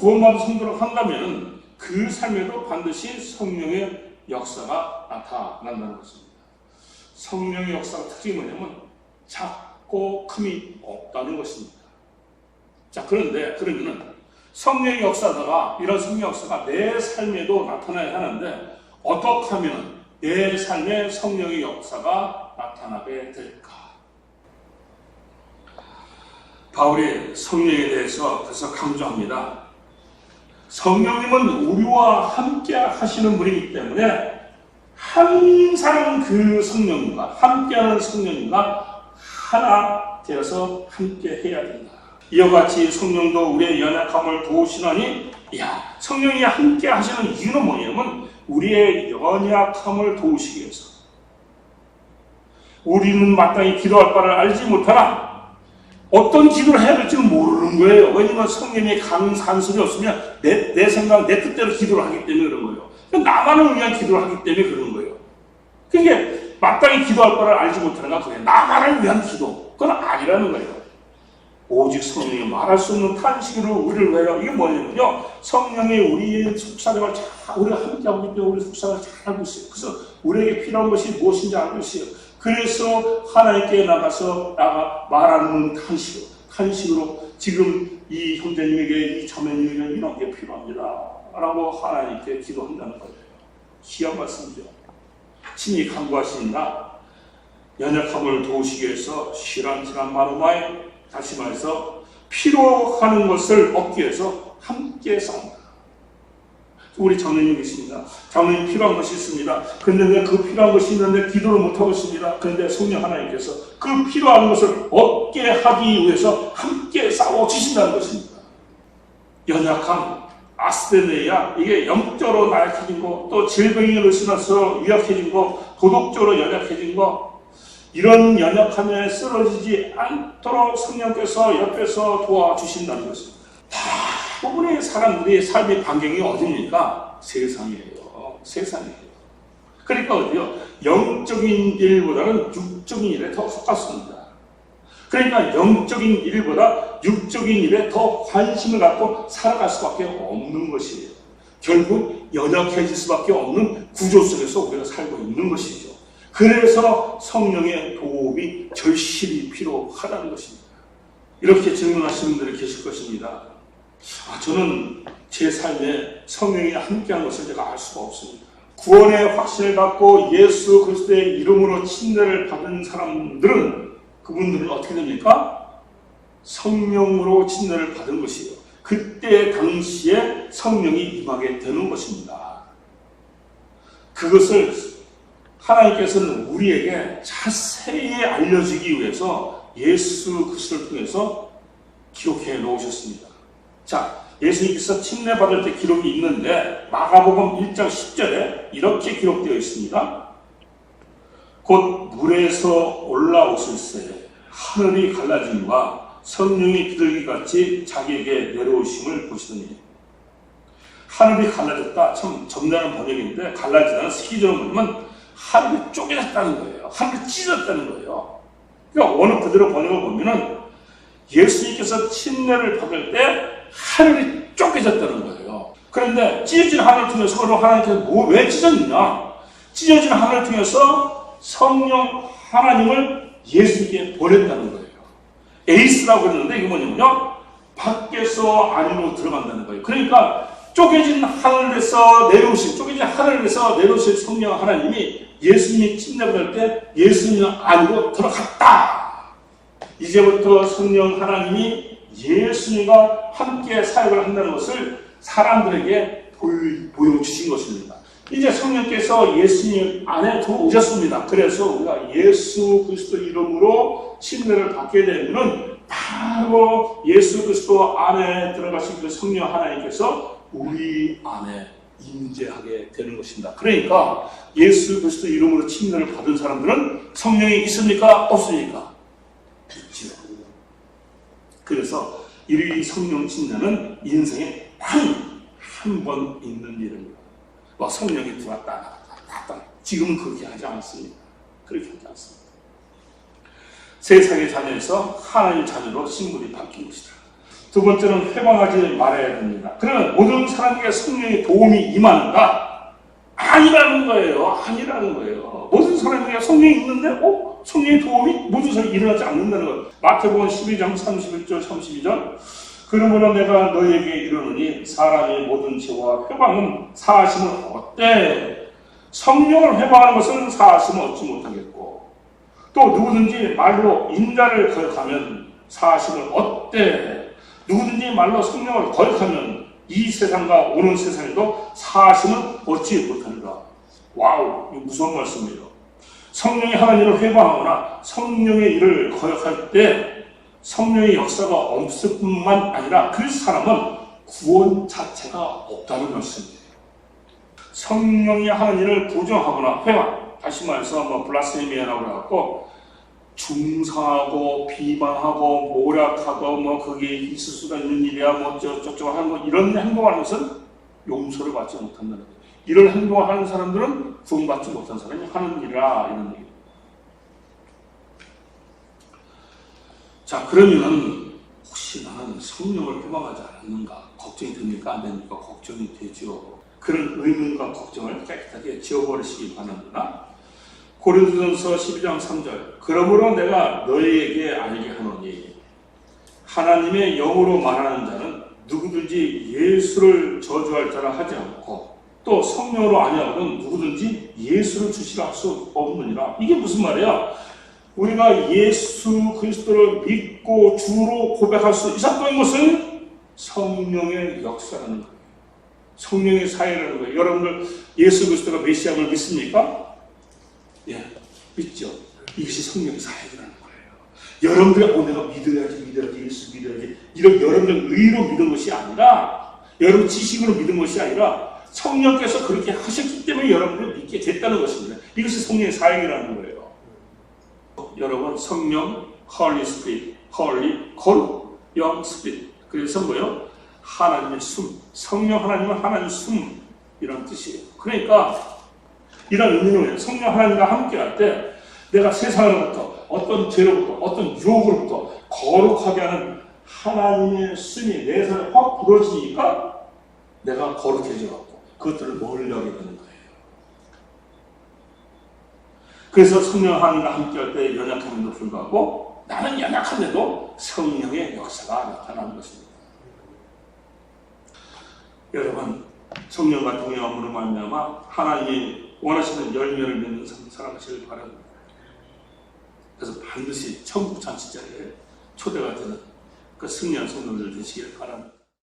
구원받은 성도로 한다면 그 삶에도 반드시 성령의 역사가 나타난다는 것입니다. 성령의 역사가 특징이 뭐냐면 작고 큼이 없다는 것입니다. 자, 그러면은 성령의 역사가, 이런 성령 역사가 내 삶에도 나타나야 하는데, 어떻게 하면 내 삶에 성령의 역사가 나타나게 될까? 바울이 성령에 대해서 그래서 강조합니다. 성령님은 우리와 함께 하시는 분이기 때문에 항상 그 성령님과 함께하는 성령님과 하나 되어서 함께 해야 된다. 이와 같이 성령도 우리의 연약함을 도우시나니, 성령이 함께 하시는 이유는 뭐냐면 우리의 연약함을 도우시기 위해서. 우리는 마땅히 기도할 바를 알지 못하나 어떤 기도를 해야 될지는 모르는 거예요. 왜냐면 성령의 간섭이 없으면 내 생각, 내 뜻대로 기도를 하기 때문에 그런 거예요. 나만을 위한 기도를 하기 때문에 그런 거예요. 그게 마땅히 기도할 바를 알지 못하는가? 그게 나만을 위한 기도. 그건 아니라는 거예요. 오직 성령이 말할 수 없는 탄식으로 우리를 위하여. 이게 뭐냐면요, 성령이 우리의 속사정을 우리가 함께하고 있기 때문에 우리 속사정을 잘 알고 있어요. 그래서 우리에게 필요한 것이 무엇인지 알고 있어요. 그래서 하나님께 나가서 말하는 탄식으로 지금 이 형제님에게, 이 자매님에게 이런 게 필요합니다 라고 하나님께 기도한다는 거예요. 귀한 말씀이죠. 친히 간구하시니라 연약함을 도우시기 위해서 시란티란 마르마에, 다시 말해서 필요하는 것을 얻기 위해서 함께 싸운다. 우리 장로님 계십니다. 장로님 필요한 것이 있습니다. 그런데 그 필요한 것이 있는데 기도를 못하고 있습니다. 그런데 성령 하나님께서 그 필요한 것을 얻게 하기 위해서 함께 싸워주신다는 것입니다. 연약함, 아스데네야, 이게 영적으로 나약해진 거, 또 질병으로 신어서 유약해진 거, 도덕적으로 연약해진 거, 이런 연약함에 쓰러지지 않도록 성령께서 옆에서 도와주신다는 것입니다. 대부분의 사람들의 삶의 반경이 어디입니까? 세상이에요. 그러니까 어디요? 영적인 일보다는 육적인 일에 더 속았습니다. 그러니까 영적인 일보다 육적인 일에 더 관심을 갖고 살아갈 수밖에 없는 것이에요. 결국 연약해질 수밖에 없는 구조 속에서 우리가 살고 있는 것이죠. 그래서 성령의 도움이 절실히 필요하다는 것입니다. 이렇게 질문하시는 분들이 계실 것입니다. 저는 제 삶에 성령이 함께한 것을 제가 알 수가 없습니다. 구원의 확신을 갖고 예수 그리스도의 이름으로 침례를 받은 사람들은, 그분들은 어떻게 됩니까? 성령으로 침례를 받은 것이에요. 그때 당시에 성령이 임하게 되는 것입니다. 그것을 하나님께서는 우리에게 자세히 알려주기 위해서 예수 그리스도를 통해서 기록해 놓으셨습니다. 자, 예수님께서 침례 받을 때 기록이 있는데 마가복음 1장 10절에 이렇게 기록되어 있습니다. 곧 물에서 올라오실새 하늘이 갈라짐과 성령이 비둘기같이 자기에게 내려오심을 보시더니. 하늘이 갈라졌다, 참 점잖은 번역인데, 갈라지다는 스키적으로 보면 하늘이 쪼개졌다는 거예요. 하늘이 찢어졌다는 거예요. 그러니까 어느 그대로 번역을 보면은 예수님께서 침례를 받을 때 하늘이 쪼개졌다는 거예요. 그런데 찢어진 하늘을 통해서 하나님께서 왜 찢어지냐? 찢어진 하늘을 통해서 성령 하나님을 예수님께 보냈다는 거예요. 에이스라고 그러는데 이게 뭐냐면요, 밖에서 안으로 들어간다는 거예요. 그러니까 쪼개진 하늘에서 내려오실 성령 하나님이 예수님이 침례받을 때 예수님 안으로 들어갔다. 이제부터 성령 하나님이 예수님과 함께 사역을 한다는 것을 사람들에게 보여주신 것입니다. 이제 성령께서 예수님 안에 들어오셨습니다. 그래서 우리가 예수 그리스도 이름으로 침례를 받게 되면 바로 예수 그리스도 안에 들어가신 그 성령 하나님께서 우리 안에 임재하게 되는 것입니다. 그러니까 예수 그리스도 이름으로 침례를 받은 사람들은 성령이 있습니까? 없습니까? 있지요. 그래서 이 성령 침례는 인생에 한 번 있는 일입니다. 성령이 들어왔다 나갔다. 지금은 그렇게 하지 않습니다. 그렇게 하지 않습니다. 세상의 자녀에서 하나님의 자녀로 식물이 바뀐 것이다. 두 번째는 회방하지 말아야 됩니다. 그러면 모든 사람에게 성령의 도움이 임하는가? 아니라는 거예요. 아니라는 거예요. 모든 사람에게 성령이 있는데 성령의 도움이 모든 사람이 일어나지 않는다는 거예요. 마태복음 12장 31절 32절 그러므로 내가 너희에게 이르노니 사람의 모든 죄와 회방은 사하심을 얻되 성령을 회방하는 것은 사하심을 얻지 못하겠고 또 누구든지 말로 인자를 거역하면 사하심을 얻되 누구든지 말로 성령을 거역하면 이 세상과 오는 세상에도 사하심을 얻지 못한다. 와우, 이거 무서운 말씀이에요. 성령이 하나님을 회방하거나 성령의 일을 거역할 때 성령의 역사가 없을 뿐만 아니라 그 사람은 구원 자체가 없다는 말씀이에요. 성령이 하나님을 부정하거나 회방, 다시 말해서 블라스미아라고 해갖고 중상하고 비방하고 모략하고 그게 있을 수가 있는 일이야 저쩌고 하는 거 이런 행동하는 것은 용서를 받지 못한다는 거예요. 이런 행동을 하는 사람들은 구원받지 못한 사람이 하는 일이라 이런 얘기예요. 자, 그러면은 혹시 나는 성령을 회방하지 않았는가 걱정이 됩니까? 안 됩니까? 걱정이 되죠. 그런 의문과 걱정을 깨끗하게 지워버리시기 바랍니다. 고린도전서 12장 3절 그러므로 내가 너희에게 알게 하노니 하나님의 영으로 말하는 자는 누구든지 예수를 저주할 자라 하지 않고 또 성령으로 아니하거든 누구든지 예수를 주시라 할 수 없느니라. 이게 무슨 말이야? 우리가 예수 그리스도를 믿고 주로 고백할 수 있었던 것은 성령의 역사라는 거예요. 성령의 사회라는 거예요. 여러분들 예수 그리스도가 메시아를 믿습니까? 예, 믿죠. 이것이 성령의 사역이라는 거예요. 여러분들이 내가 믿어야지 예수 믿어야지 이런 여러분들 의로 믿은 것이 아니라 여러분 지식으로 믿은 것이 아니라 성령께서 그렇게 하셨기 때문에 여러분들이 믿게 됐다는 것입니다. 이것이 성령의 사역이라는 거예요. 여러분 성령, Holy Spirit, Holy, 거룩, 영, Spirit. 그래서 뭐예요? 하나님의 숨. 성령 하나님은 하나님의 숨이라는 뜻이에요. 그러니까 이런 의미는 성령 하나님과 함께 할 때 내가 세상으로부터 어떤 죄로부터 어떤 유혹으로부터 거룩하게 하는 하나님의 숨이 내 손에 확 불어지니까 내가 거룩해져갖고 그것들을 멀리하게 되는 거예요. 그래서 성령 하나님과 함께 할 때 연약함에도 불구하고 나는 연약한데도 성령의 역사가 나타나는 것입니다. 여러분 성령과 동행함으로 말미암아 하나님이 원하시는 열매를 맺는 사람 되시길 바랍니다. 그래서 반드시 천국 잔치자리에 초대가 되는 그 승리한 성도들 되시길 바랍니다.